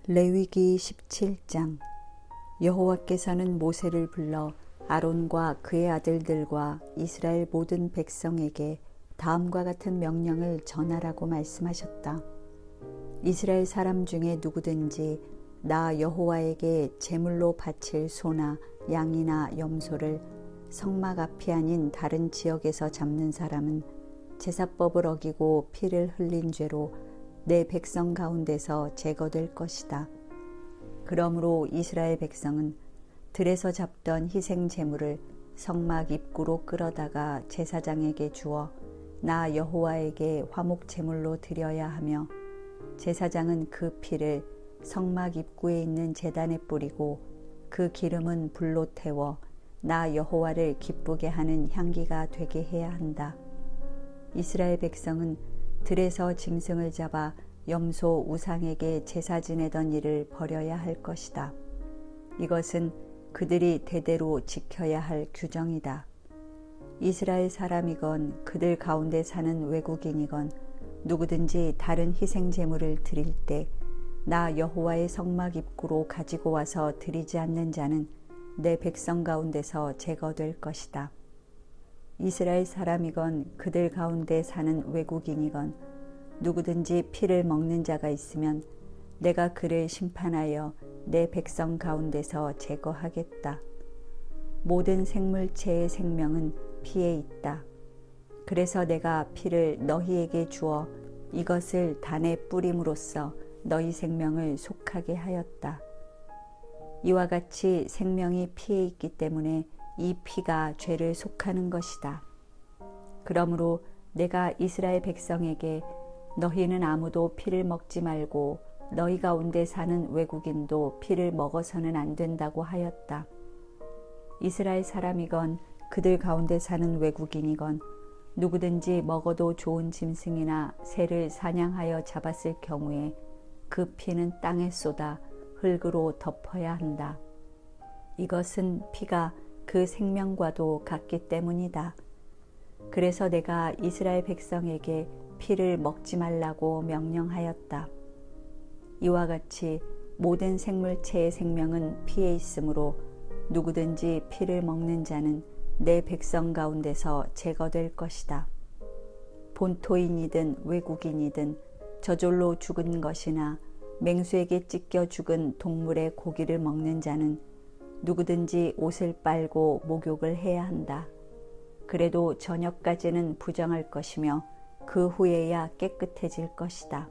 레위기 17장. 여호와께서는 모세를 불러 아론과 그의 아들들과 이스라엘 모든 백성에게 다음과 같은 명령을 전하라고 말씀하셨다. 이스라엘 사람 중에 누구든지 나 여호와에게 제물로 바칠 소나 양이나 염소를 성막 앞이 아닌 다른 지역에서 잡는 사람은 제사법을 어기고 피를 흘린 죄로 내 백성 가운데서 제거될 것이다. 그러므로 이스라엘 백성은 들에서 잡던 희생 제물을 성막 입구로 끌어다가 제사장에게 주어 나 여호와에게 화목 제물로 드려야 하며, 제사장은 그 피를 성막 입구에 있는 제단에 뿌리고 그 기름은 불로 태워 나 여호와를 기쁘게 하는 향기가 되게 해야 한다. 이스라엘 백성은 들에서 짐승을 잡아 염소 우상에게 제사 지내던 일을 버려야 할 것이다. 이것은 그들이 대대로 지켜야 할 규정이다. 이스라엘 사람이건 그들 가운데 사는 외국인이건 누구든지 다른 희생 제물을 드릴 때 나 여호와의 성막 입구로 가지고 와서 드리지 않는 자는 내 백성 가운데서 제거될 것이다. 이스라엘 사람이건 그들 가운데 사는 외국인이건 누구든지 피를 먹는 자가 있으면 내가 그를 심판하여 내 백성 가운데서 제거하겠다. 모든 생물체의 생명은 피에 있다. 그래서 내가 피를 너희에게 주어 이것을 단에 뿌림으로써 너희 생명을 속하게 하였다. 이와 같이 생명이 피에 있기 때문에 이 피가 죄를 속하는 것이다. 그러므로 내가 이스라엘 백성에게 너희는 아무도 피를 먹지 말고 너희 가운데 사는 외국인도 피를 먹어서는 안 된다고 하였다. 이스라엘 사람이건 그들 가운데 사는 외국인이건 누구든지 먹어도 좋은 짐승이나 새를 사냥하여 잡았을 경우에 그 피는 땅에 쏟아 흙으로 덮어야 한다. 이것은 피가 그 생명과도 같기 때문이다. 그래서 내가 이스라엘 백성에게 피를 먹지 말라고 명령하였다. 이와 같이 모든 생물체의 생명은 피에 있으므로 누구든지 피를 먹는 자는 내 백성 가운데서 제거될 것이다. 본토인이든 외국인이든 저절로 죽은 것이나 맹수에게 찢겨 죽은 동물의 고기를 먹는 자는 누구든지 옷을 빨고 목욕을 해야 한다. 그래도 저녁까지는 부정할 것이며 그 후에야 깨끗해질 것이다.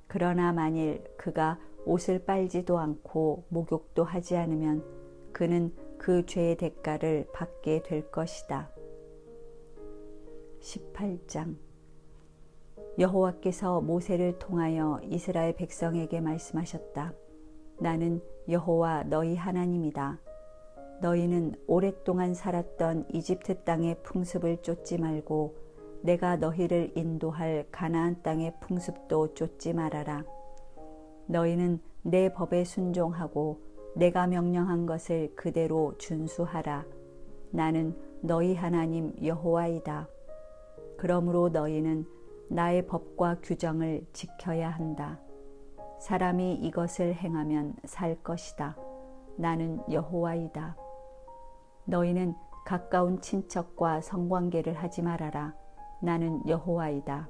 그러나 만일 그가 옷을 빨지도 않고 목욕도 하지 않으면 그는 그 죄의 대가를 받게 될 것이다. 18장. 여호와께서 모세를 통하여 이스라엘 백성에게 말씀하셨다. 나는 여호와 너희 하나님이다. 너희는 오랫동안 살았던 이집트 땅의 풍습을 쫓지 말고 내가 너희를 인도할 가나안 땅의 풍습도 쫓지 말아라. 너희는 내 법에 순종하고 내가 명령한 것을 그대로 준수하라. 나는 너희 하나님 여호와이다. 그러므로 너희는 나의 법과 규정을 지켜야 한다. 사람이 이것을 행하면 살 것이다. 나는 여호와이다. 너희는 가까운 친척과 성관계를 하지 말아라. 나는 여호와이다.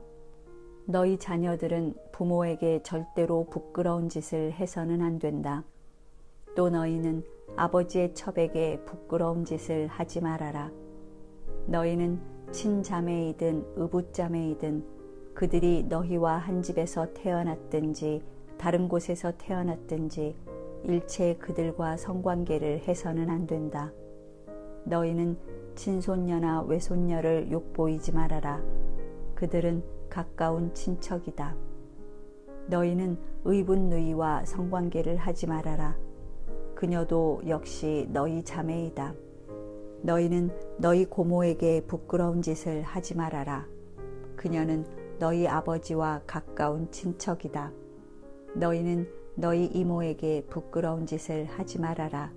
너희 자녀들은 부모에게 절대로 부끄러운 짓을 해서는 안 된다. 또 너희는 아버지의 첩에게 부끄러운 짓을 하지 말아라. 너희는 친자매이든 의붓자매이든 그들이 너희와 한 집에서 태어났든지 다른 곳에서 태어났든지 일체 그들과 성관계를 해서는 안 된다. 너희는 친손녀나 외손녀를 욕보이지 말아라. 그들은 가까운 친척이다. 너희는 의붓누이와 성관계를 하지 말아라. 그녀도 역시 너희 자매이다. 너희는 너희 고모에게 부끄러운 짓을 하지 말아라. 그녀는 너희 아버지와 가까운 친척이다. 너희는 너희 이모에게 부끄러운 짓을 하지 말아라.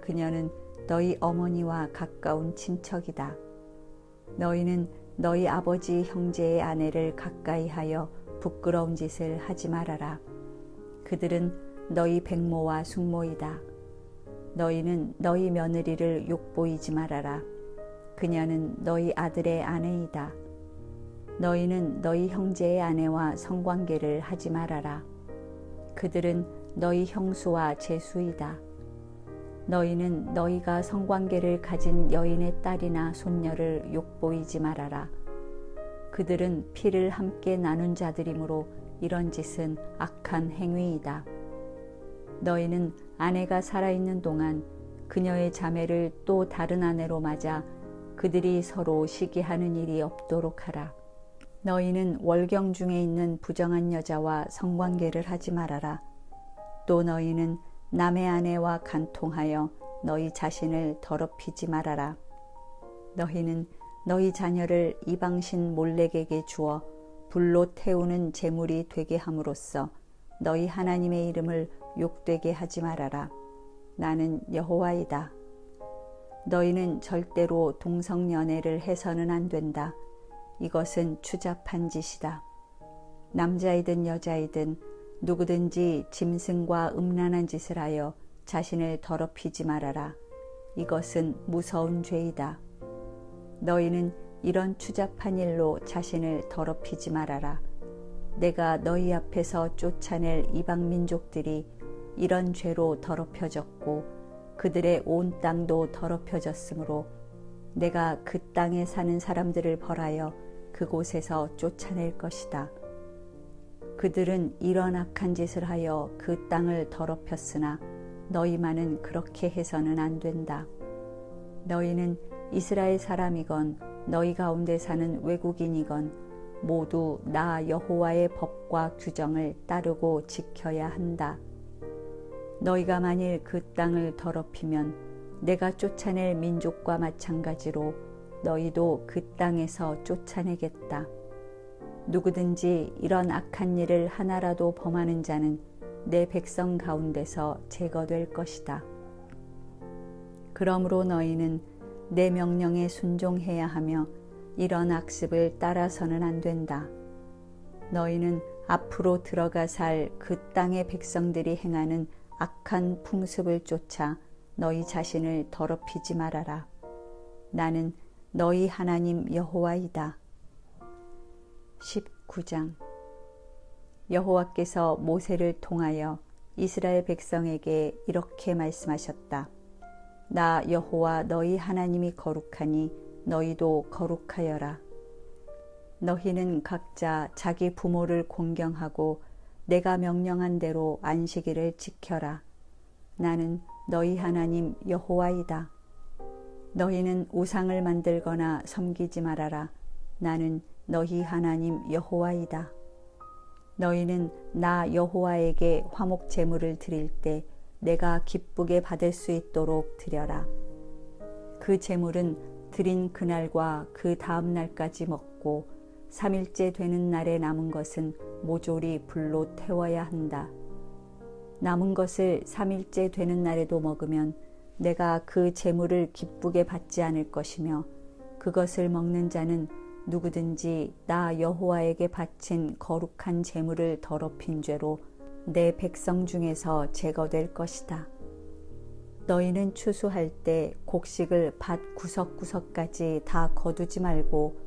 그녀는 너희 어머니와 가까운 친척이다. 너희는 너희 아버지 형제의 아내를 가까이 하여 부끄러운 짓을 하지 말아라. 그들은 너희 백모와 숙모이다. 너희는 너희 며느리를 욕보이지 말아라. 그녀는 너희 아들의 아내이다. 너희는 너희 형제의 아내와 성관계를 하지 말아라. 그들은 너희 형수와 제수이다. 너희는 너희가 성관계를 가진 여인의 딸이나 손녀를 욕보이지 말아라. 그들은 피를 함께 나눈 자들이므로 이런 짓은 악한 행위이다. 너희는 아내가 살아있는 동안 그녀의 자매를 또 다른 아내로 맞아 그들이 서로 시기하는 일이 없도록 하라. 너희는 월경 중에 있는 부정한 여자와 성관계를 하지 말아라. 또 너희는 남의 아내와 간통하여 너희 자신을 더럽히지 말아라. 너희는 너희 자녀를 이방신 몰렉에게 주어 불로 태우는 제물이 되게 함으로써 너희 하나님의 이름을 욕되게 하지 말아라. 나는 여호와이다. 너희는 절대로 동성연애를 해서는 안 된다. 이것은 추잡한 짓이다. 남자이든 여자이든 누구든지 짐승과 음란한 짓을 하여 자신을 더럽히지 말아라. 이것은 무서운 죄이다. 너희는 이런 추잡한 일로 자신을 더럽히지 말아라. 내가 너희 앞에서 쫓아낼 이방 민족들이 이런 죄로 더럽혀졌고 그들의 온 땅도 더럽혀졌으므로 내가 그 땅에 사는 사람들을 벌하여 그곳에서 쫓아낼 것이다. 그들은 이런 악한 짓을 하여 그 땅을 더럽혔으나 너희만은 그렇게 해서는 안 된다. 너희는 이스라엘 사람이건 너희 가운데 사는 외국인이건 모두 나 여호와의 법과 규정을 따르고 지켜야 한다. 너희가 만일 그 땅을 더럽히면 내가 쫓아낼 민족과 마찬가지로 너희도 그 땅에서 쫓아내겠다. 누구든지 이런 악한 일을 하나라도 범하는 자는 내 백성 가운데서 제거될 것이다. 그러므로 너희는 내 명령에 순종해야 하며 이런 악습을 따라서는 안 된다. 너희는 앞으로 들어가 살 그 땅의 백성들이 행하는 악한 풍습을 쫓아 너희 자신을 더럽히지 말아라. 나는 너희 하나님 여호와이다. 19장. 여호와께서 모세를 통하여 이스라엘 백성에게 이렇게 말씀하셨다. 나 여호와 너희 하나님이 거룩하니 너희도 거룩하여라. 너희는 각자 자기 부모를 공경하고 내가 명령한 대로 안식일을 지켜라. 나는 너희 하나님 여호와이다. 너희는 우상을 만들거나 섬기지 말아라. 나는 너희 하나님 여호와이다. 너희는 나 여호와에게 화목 제물을 드릴 때 내가 기쁘게 받을 수 있도록 드려라. 그 제물은 드린 그날과 그 다음 날까지 먹고 3일째 되는 날에 남은 것은 모조리 불로 태워야 한다. 남은 것을 3일째 되는 날에도 먹으면 내가 그 제물을 기쁘게 받지 않을 것이며 그것을 먹는 자는 누구든지 나 여호와에게 바친 거룩한 제물을 더럽힌 죄로 내 백성 중에서 제거될 것이다. 너희는 추수할 때 곡식을 밭 구석구석까지 다 거두지 말고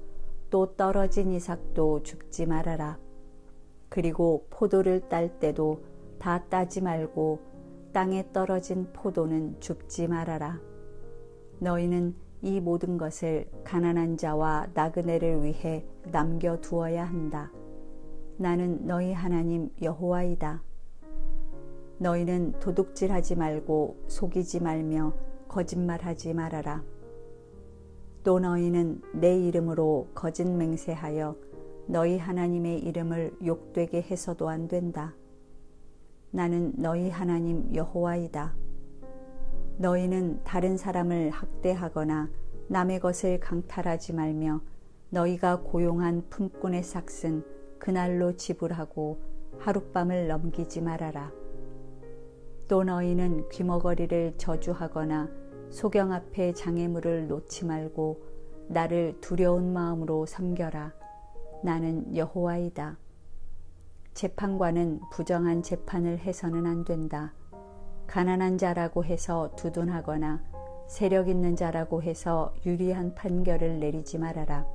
또 떨어진 이삭도 줍지 말아라. 그리고 포도를 딸 때도 다 따지 말고 땅에 떨어진 포도는 줍지 말아라. 너희는 이 모든 것을 가난한 자와 나그네를 위해 남겨두어야 한다. 나는 너희 하나님 여호와이다. 너희는 도둑질하지 말고 속이지 말며 거짓말하지 말아라. 또 너희는 내 이름으로 거짓 맹세하여 너희 하나님의 이름을 욕되게 해서도 안 된다. 나는 너희 하나님 여호와이다. 너희는 다른 사람을 학대하거나 남의 것을 강탈하지 말며 너희가 고용한 품꾼의 삭은 그날로 지불하고 하룻밤을 넘기지 말아라. 또 너희는 귀머거리를 저주하거나 소경 앞에 장애물을 놓지 말고 나를 두려운 마음으로 섬겨라. 나는 여호와이다. 재판관은 부정한 재판을 해서는 안 된다. 가난한 자라고 해서 두둔하거나 세력 있는 자라고 해서 유리한 판결을 내리지 말아라.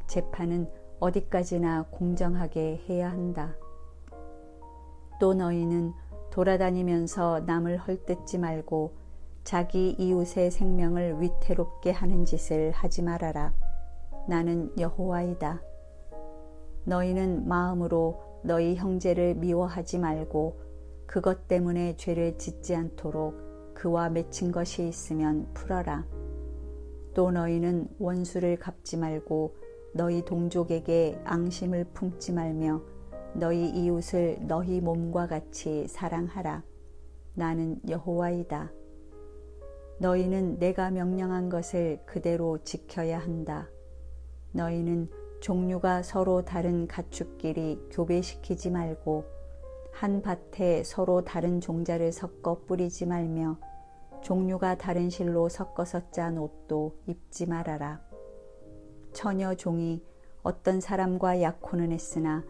재판은 어디까지나 공정하게 해야 한다. 또 너희는 돌아다니면서 남을 헐뜯지 말고 자기 이웃의 생명을 위태롭게 하는 짓을 하지 말아라. 나는 여호와이다. 너희는 마음으로 너희 형제를 미워하지 말고 그것 때문에 죄를 짓지 않도록 그와 맺힌 것이 있으면 풀어라. 또 너희는 원수를 갚지 말고 너희 동족에게 앙심을 품지 말며 너희 이웃을 너희 몸과 같이 사랑하라. 나는 여호와이다. 너희는 내가 명령한 것을 그대로 지켜야 한다. 너희는 종류가 서로 다른 가축끼리 교배시키지 말고 한 밭에 서로 다른 종자를 섞어 뿌리지 말며 종류가 다른 실로 섞어서 짠 옷도 입지 말아라. 처녀 종이 어떤 사람과 약혼은 했으나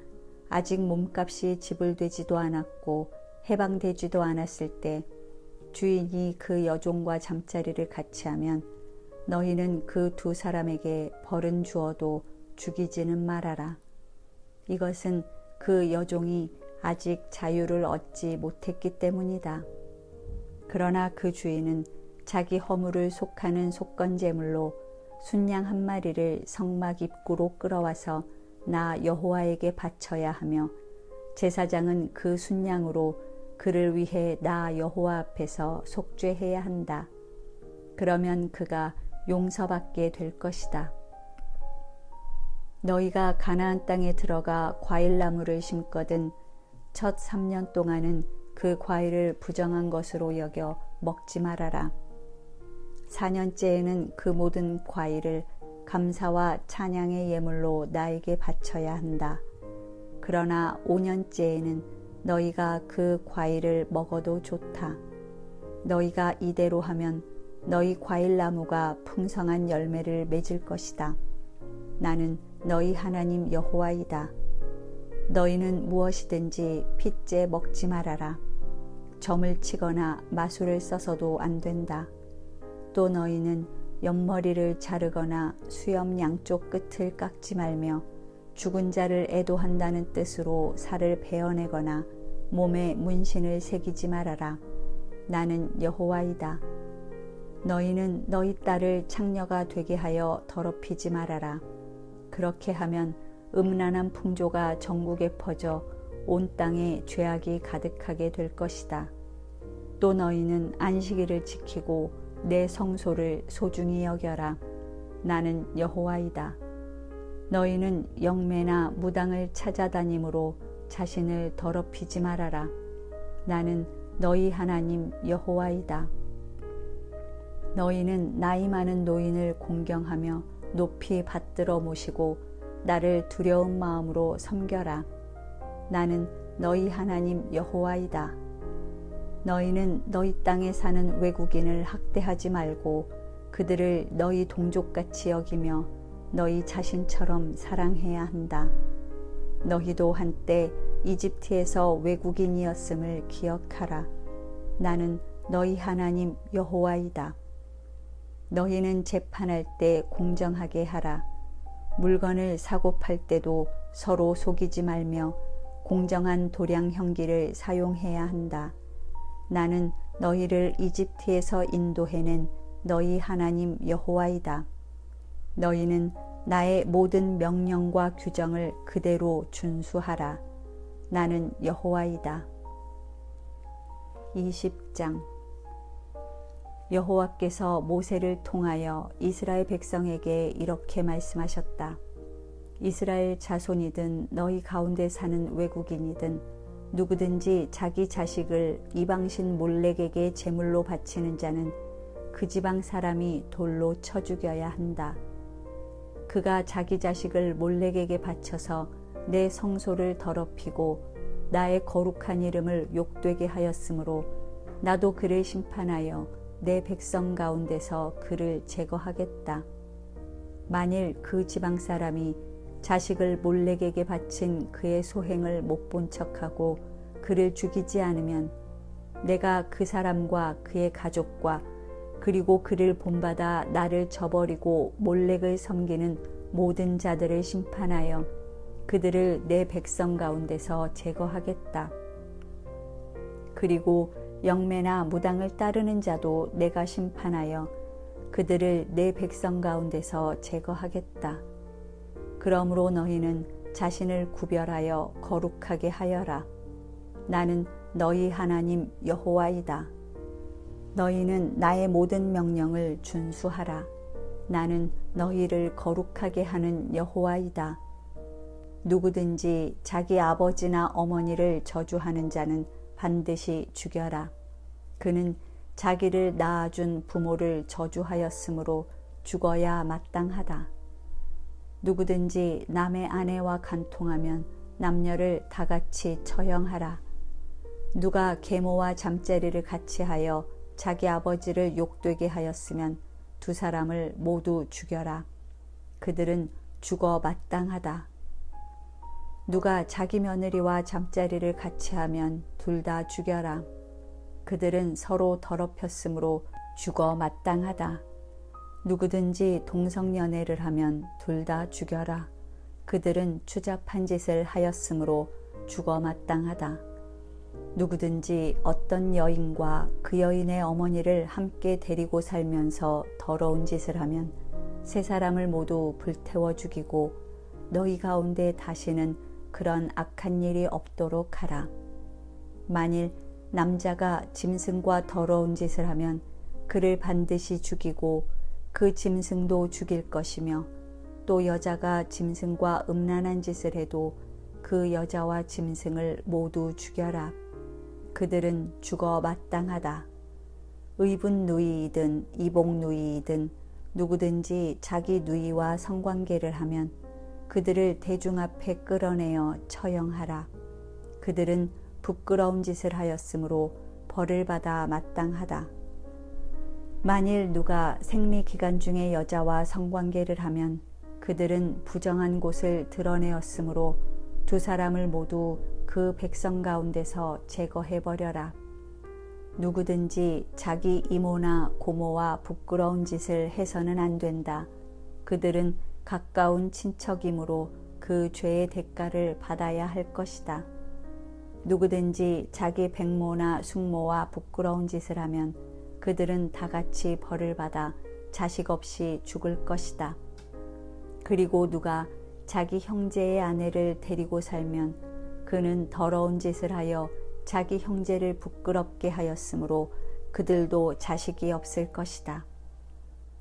아직 몸값이 지불되지도 않았고 해방되지도 않았을 때 주인이 그 여종과 잠자리를 같이 하면 너희는 그 두 사람에게 벌은 주어도 죽이지는 말아라. 이것은 그 여종이 아직 자유를 얻지 못했기 때문이다. 그러나 그 주인은 자기 허물을 속하는 속건제물로 순양 한 마리를 성막 입구로 끌어와서 나 여호와에게 바쳐야 하며 제사장은 그 순양으로 그를 위해 나 여호와 앞에서 속죄해야 한다. 그러면 그가 용서받게 될 것이다. 너희가 가나안 땅에 들어가 과일나무를 심거든 첫 3년 동안은 그 과일을 부정한 것으로 여겨 먹지 말아라. 4년째에는 그 모든 과일을 감사와 찬양의 예물로 나에게 바쳐야 한다. 그러나 5년째에는 너희가 그 과일을 먹어도 좋다. 너희가 이대로 하면 너희 과일나무가 풍성한 열매를 맺을 것이다. 나는 너희 하나님 여호와이다. 너희는 무엇이든지 핏째 먹지 말아라. 점을 치거나 마술을 써서도 안 된다. 또 너희는 옆머리를 자르거나 수염 양쪽 끝을 깎지 말며 죽은 자를 애도한다는 뜻으로 살을 베어내거나 몸에 문신을 새기지 말아라. 나는 여호와이다. 너희는 너희 딸을 창녀가 되게 하여 더럽히지 말아라. 그렇게 하면 음란한 풍조가 전국에 퍼져 온 땅에 죄악이 가득하게 될 것이다. 또 너희는 안식일을 지키고 내 성소를 소중히 여겨라. 나는 여호와이다. 너희는 영매나 무당을 찾아다니므로 자신을 더럽히지 말아라. 나는 너희 하나님 여호와이다. 너희는 나이 많은 노인을 공경하며 높이 받들어 모시고 나를 두려운 마음으로 섬겨라. 나는 너희 하나님 여호와이다. 너희는 너희 땅에 사는 외국인을 학대하지 말고 그들을 너희 동족같이 여기며 너희 자신처럼 사랑해야 한다. 너희도 한때 이집트에서 외국인이었음을 기억하라. 나는 너희 하나님 여호와이다. 너희는 재판할 때 공정하게 하라. 물건을 사고 팔 때도 서로 속이지 말며 공정한 도량 형기를 사용해야 한다. 나는 너희를 이집트에서 인도해낸 너희 하나님 여호와이다. 너희는 나의 모든 명령과 규정을 그대로 준수하라. 나는 여호와이다. 20장 여호와께서 모세를 통하여 이스라엘 백성에게 이렇게 말씀하셨다. 이스라엘 자손이든 너희 가운데 사는 외국인이든 누구든지 자기 자식을 이방신 몰렉에게 제물로 바치는 자는 그 지방 사람이 돌로 쳐 죽여야 한다. 그가 자기 자식을 몰렉에게 바쳐서 내 성소를 더럽히고 나의 거룩한 이름을 욕되게 하였으므로 나도 그를 심판하여 내 백성 가운데서 그를 제거하겠다. 만일 그 지방 사람이 자식을 몰렉에게 바친 그의 소행을 못 본 척하고 그를 죽이지 않으면 내가 그 사람과 그의 가족과 그리고 그를 본받아 나를 저버리고 몰렉을 섬기는 모든 자들을 심판하여 그들을 내 백성 가운데서 제거하겠다. 그리고 영매나 무당을 따르는 자도 내가 심판하여 그들을 내 백성 가운데서 제거하겠다. 그러므로 너희는 자신을 구별하여 거룩하게 하여라. 나는 너희 하나님 여호와이다. 너희는 나의 모든 명령을 준수하라. 나는 너희를 거룩하게 하는 여호와이다. 누구든지 자기 아버지나 어머니를 저주하는 자는 반드시 죽여라. 그는 자기를 낳아준 부모를 저주하였으므로 죽어야 마땅하다. 누구든지 남의 아내와 간통하면 남녀를 다 같이 처형하라. 누가 계모와 잠자리를 같이 하여 자기 아버지를 욕되게 하였으면 두 사람을 모두 죽여라. 그들은 죽어 마땅하다. 누가 자기 며느리와 잠자리를 같이 하면 둘 다 죽여라. 그들은 서로 더럽혔으므로 죽어 마땅하다. 누구든지 동성연애를 하면 둘 다 죽여라. 그들은 추잡한 짓을 하였으므로 죽어 마땅하다. 누구든지 어떤 여인과 그 여인의 어머니를 함께 데리고 살면서 더러운 짓을 하면 세 사람을 모두 불태워 죽이고 너희 가운데 다시는 그런 악한 일이 없도록 하라. 만일 남자가 짐승과 더러운 짓을 하면 그를 반드시 죽이고 그 짐승도 죽일 것이며 또 여자가 짐승과 음란한 짓을 해도 그 여자와 짐승을 모두 죽여라. 그들은 죽어 마땅하다. 의분 누이이든 이복 누이이든 누구든지 자기 누이와 성관계를 하면 그들을 대중 앞에 끌어내어 처형하라. 그들은 부끄러운 짓을 하였으므로 벌을 받아 마땅하다. 만일 누가 생리 기간 중에 여자와 성관계를 하면 그들은 부정한 곳을 드러내었으므로 두 사람을 모두 그 백성 가운데서 제거해버려라. 누구든지 자기 이모나 고모와 부끄러운 짓을 해서는 안 된다. 그들은 가까운 친척이므로 그 죄의 대가를 받아야 할 것이다. 누구든지 자기 백모나 숙모와 부끄러운 짓을 하면 그들은 다 같이 벌을 받아 자식 없이 죽을 것이다. 그리고 누가 자기 형제의 아내를 데리고 살면 그는 더러운 짓을 하여 자기 형제를 부끄럽게 하였으므로 그들도 자식이 없을 것이다.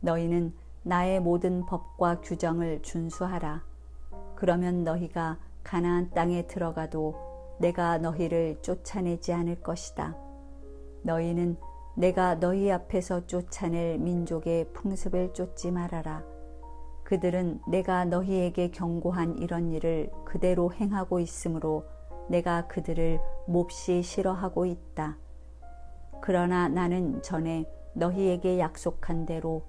너희는 나의 모든 법과 규정을 준수하라. 그러면 너희가 가나안 땅에 들어가도 내가 너희를 쫓아내지 않을 것이다. 너희는 내가 너희 앞에서 쫓아낼 민족의 풍습을 쫓지 말아라. 그들은 내가 너희에게 경고한 이런 일을 그대로 행하고 있으므로 내가 그들을 몹시 싫어하고 있다. 그러나 나는 전에 너희에게 약속한 대로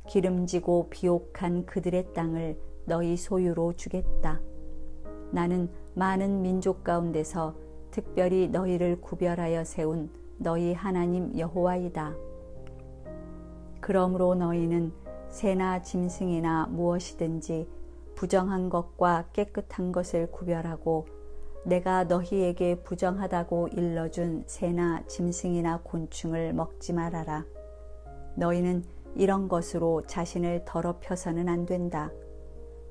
기름지고 비옥한 그들의 땅을 너희 소유로 주겠다. 나는 많은 민족 가운데서 특별히 너희를 구별하여 세운 너희 하나님 여호와이다. 그러므로 너희는 새나 짐승이나 무엇이든지 부정한 것과 깨끗한 것을 구별하고 내가 너희에게 부정하다고 일러준 새나 짐승이나 곤충을 먹지 말아라. 너희는 이런 것으로 자신을 더럽혀서는 안 된다.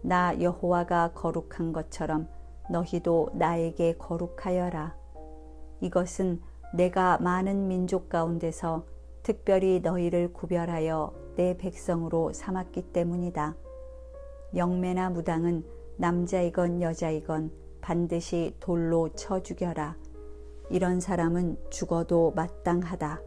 나 여호와가 거룩한 것처럼 너희도 나에게 거룩하여라. 이것은 내가 많은 민족 가운데서 특별히 너희를 구별하여 내 백성으로 삼았기 때문이다. 영매나 무당은 남자이건 여자이건 반드시 돌로 쳐 죽여라. 이런 사람은 죽어도 마땅하다.